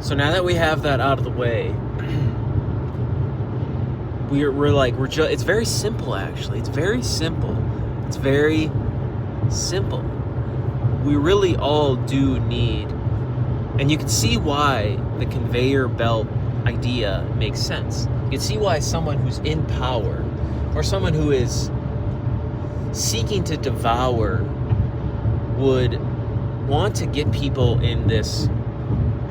So now that we have that out of the way, it's very simple, actually. It's very simple. It's very simple. We really all do need, and you can see why the conveyor belt idea makes sense. You can see why someone who's in power or someone who is seeking to devour would want to get people in this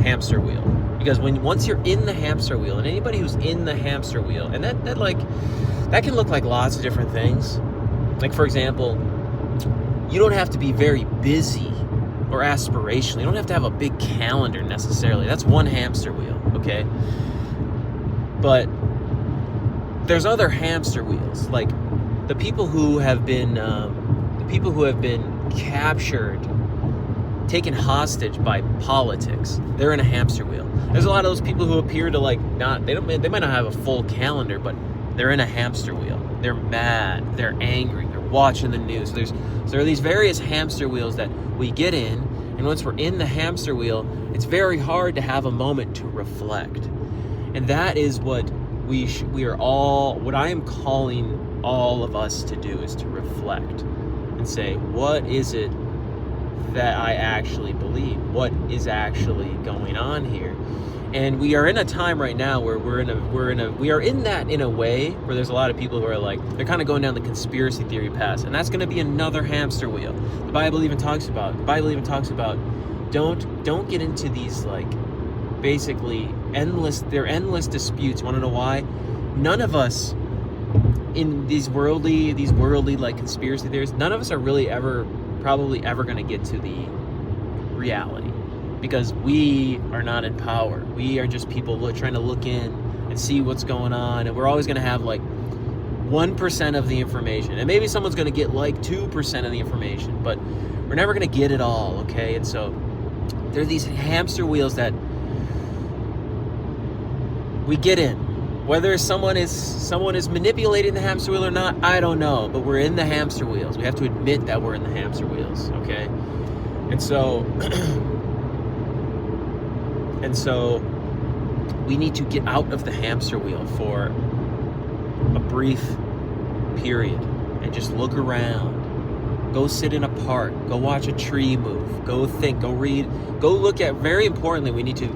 hamster wheel. Because once you're in the hamster wheel, and anybody who's in the hamster wheel, and that can look like lots of different things. Like, for example, you don't have to be very busy or aspirational. You don't have to have a big calendar necessarily. That's one hamster wheel, okay? But there's other hamster wheels, like the people who have been captured, taken hostage by politics. They're in a hamster wheel. There's a lot of those people who appear to they might not have a full calendar, but they're in a hamster wheel. They're mad, they're angry, they're watching the news. So there are these various hamster wheels that we get in, and once we're in the hamster wheel, it's very hard to have a moment to reflect. And that is what what I am calling all of us to do, is to reflect and say, what is it that I actually believe? What is actually going on here? And we are in a time right now where we are in that, in a way, where there's a lot of people who are like, they're kind of going down the conspiracy theory path, and that's going to be another hamster wheel. The Bible even talks about don't get into these, like, basically endless disputes. Want to know why? None of us in these worldly like conspiracy theories, none of us are really probably ever going to get to the reality, because we are not in power. We are just people trying to look in and see what's going on, and we're always going to have like 1% of the information, and maybe someone's going to get like 2% of the information, but we're never going to get it all, okay? And so there are these hamster wheels that we get in. Whether someone is manipulating the hamster wheel or not, I don't know, but we're in the hamster wheels. We have to admit that we're in the hamster wheels, okay? And so we need to get out of the hamster wheel for a brief period and just look around. Go sit in a park, go watch a tree move, go think, go read, go look at, very importantly, we need to,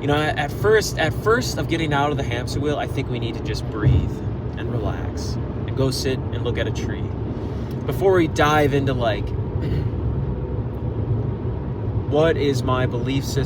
at first of getting out of the hamster wheel, I think we need to just breathe and relax and go sit and look at a tree before we dive into, like, what is my belief system?